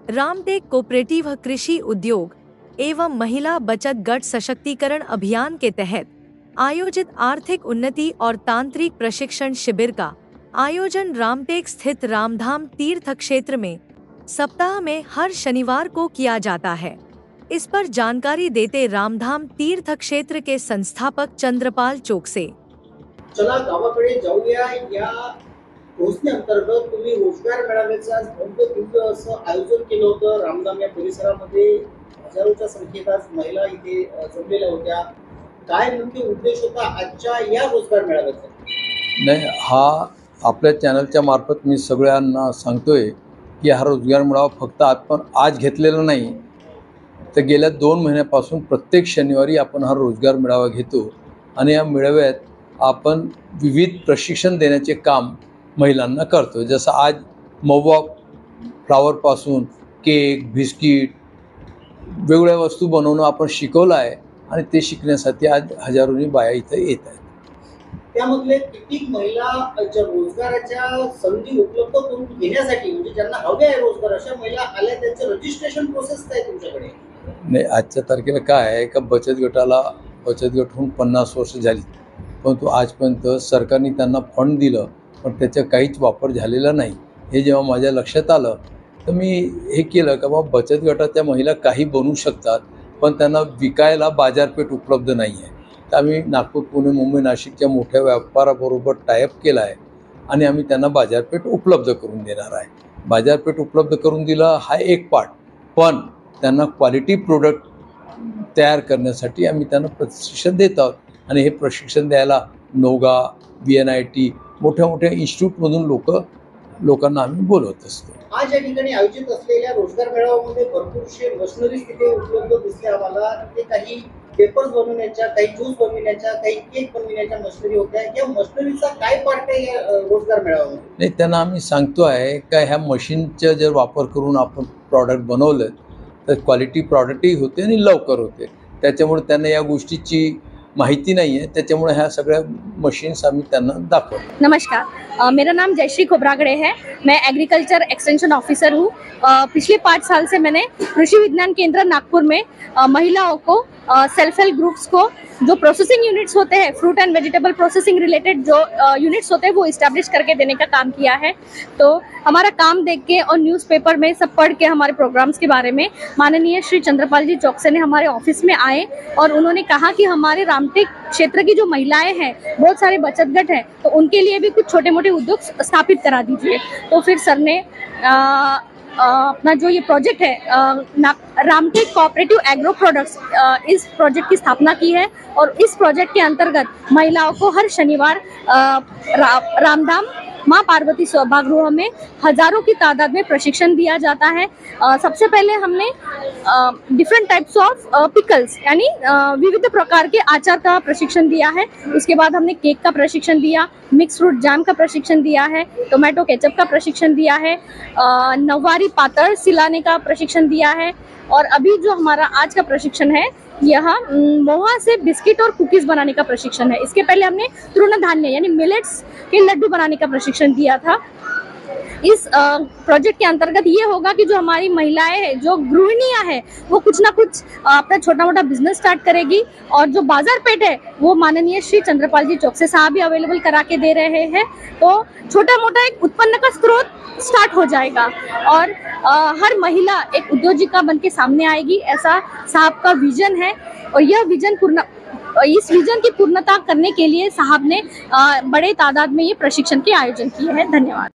Ramtek cooperative कृषि उद्योग एवं महिला बचत गट सशक्तिकरण अभियान के तहत आयोजित आर्थिक उन्नति और तांत्रिक प्रशिक्षण शिविर का आयोजन रामटेक स्थित रामधाम तीर्थ क्षेत्र में सप्ताह में हर शनिवार को किया जाता है। इस पर जानकारी देते रामधाम तीर्थ क्षेत्र के संस्थापक चंद्रपाल चोकसे, चला गावाकडे जाऊया या योजने अंतर्गत तुम्ही रोजगार मेळाव्याचं आज भव्य दिव्य असं आयोजन केलं होतं। रामधाम या परिसरामध्ये हजारोच्या संख्येत आज महिला इथे जमलेल्या होत्या। काय नेमके उद्देश होता आजच्या या रोजगार मेळाव्याचा? नाही, हा आपल्या चॅनलच्या मार्फत मी सगळ्यांना सांगतोय की हा रोजगार मेळावा फक्त आपण आज घेतलेला नाही, तर गेल्या 2 महिन्यापासून प्रत्येक शनिवारी आपण हा रोजगार मेळावा घेतो आणि या मेळाव्यात आपण विविध प्रशिक्षण देण्याचे काम महिलांना करतो। जसं आज महुआ फ्लावरपासून केक, बिस्किट, वेगवेगळ्या वस्तू बनवणं आपण शिकवलं आहे आणि ते शिकण्यासाठी आज हजारोनी बाया इथे येत आहेत। त्यामधले किती महिला ज्या रोजगाराच्या संधी उपलब्ध करून घेण्यासाठी म्हणजे ज्यांना हवे आहे रोजगार अशा महिला आल्या, त्यांचं रजिस्ट्रेशन प्रोसेस काय तुमच्याकडे? नाही, आजच्या तारखेला काय आहे का बचत गट होऊन 50 वर्ष झाली, परंतु आजपर्यंत सरकारने त्यांना फंड दिलं पण त्याचा काहीच वापर झालेला नाही। हे जेव्हा माझ्या लक्षात आलं तर मी हे केलं का बाबा बचत गटाच्या महिला काही बनवू शकतात पण त्यांना विकायला बाजारपेठ उपलब्ध नाही आहे। तर आम्ही नागपूर, पुणे, मुंबई, नाशिकच्या मोठ्या व्यापाराबरोबर टायअप केला आहे आणि आम्ही त्यांना बाजारपेठ उपलब्ध करून देणार आहे। बाजारपेठ उपलब्ध करून दिला हा एक पार्ट, पण त्यांना क्वालिटी प्रोडक्ट तयार करण्यासाठी आम्ही त्यांना प्रशिक्षण देत आहोत आणि हे प्रशिक्षण द्यायला नोगा, VNIT मोठ्या मोठ्या इन्स्टिट्यूटमधून लोकांना आम्ही बोलवत असतो। आज या ठिकाणी आयोजित असलेल्या रोजगार मेळाव्यामध्ये भरपूरशे मशिनरीज तिथे उपलब्ध दिसल्या आम्हाला। ते काही पेपर्स बनवण्याच्या, काही ज्यूस बनवण्याच्या, काही केक बनवण्याच्या मशिनरी होत्या। या मशिनरीचा काय पार्ट आहे या रोजगार मेळाव्यामध्ये? नाही, त्यांना आम्ही सांगतो आहे का ह्या मशीनचा जर वापर करून आपण प्रॉडक्ट बनवलं तर क्वालिटी प्रॉडक्टही होते आणि लवकर होते। त्याच्यामुळे त्यांना या गोष्टीची माहिती नहीं है, त्याच्यामुळे ह्या सगळ्या मशीन्स आम्ही त्यांना दाखवतो। नमस्कार, मेरा नाम जयश्री खोब्रागड़े है। मैं एग्रीकल्चर एक्सटेंशन ऑफिसर हूँ। पिछले 5 साल से मैंने कृषि विज्ञान केंद्र नागपुर में महिलाओं को, सेल्फ हेल्प ग्रुप्स को जो प्रोसेसिंग यूनिट्स होते हैं, fruit end vegetable processing related जो यूनिट्स होते हैं वो इस्टेब्लिश करके देने का काम किया है। तो हमारा काम देख के और न्यूज़पेपर में सब पढ़ के हमारे प्रोग्राम्स के बारे में माननीय श्री चंद्रपाल जी चौकसे ने हमारे ऑफिस में आए और उन्होंने कहा कि हमारे रामटेक क्षेत्र की जो महिलाएं हैं, बहुत सारे बचत गट हैं, तो उनके लिए भी कुछ छोटे मोटे उद्योग स्थापित करा दीजिए। तो फिर सर ने अपना जो ये प्रोजेक्ट है रामटेक कोऑपरेटिव एग्रो प्रोडक्ट्स, इस प्रोजेक्ट की स्थापना की है और इस प्रोजेक्ट के अंतर्गत महिलाओं को हर शनिवार रामधाम माँ पार्वती सभागृह में हजारों की तादाद में प्रशिक्षण दिया जाता है। सबसे पहले हमने डिफरेंट टाइप्स ऑफ पिकल्स यानी विविध प्रकार के आचार का प्रशिक्षण दिया है। उसके बाद हमने केक का प्रशिक्षण दिया, मिक्स फ्रूट जैम का प्रशिक्षण दिया है, टोमेटो केचप का प्रशिक्षण दिया है, नववारी पातळ सिलाने का प्रशिक्षण दिया है और अभी जो हमारा आज का प्रशिक्षण है यहाँ मोहा से बिस्किट और कुकीज बनाने का प्रशिक्षण है। इसके पहले हमने तृणधान्य यानी मिलेट्स के लड्डू बनाने का प्रशिक्षण दिया था। इस प्रोजेक्ट के अंतर्गत ये होगा कि जो हमारी महिलाएं हैं, जो गृहिणियां हैं, वो कुछ ना कुछ अपना छोटा मोटा बिजनेस स्टार्ट करेगी और जो बाजारपेठ है वो माननीय श्री चंद्रपाल जी चौकसे साहब भी अवेलेबल करा के दे रहे हैं। तो छोटा मोटा एक उत्पन्न का स्रोत स्टार्ट हो जाएगा और हर महिला एक उद्योजिका बन के सामने आएगी, ऐसा साहब का विजन है। और यह विजन इस विजन की पूर्णता करने के लिए साहब ने बड़े तादाद में ये प्रशिक्षण के आयोजन किए हैं। धन्यवाद।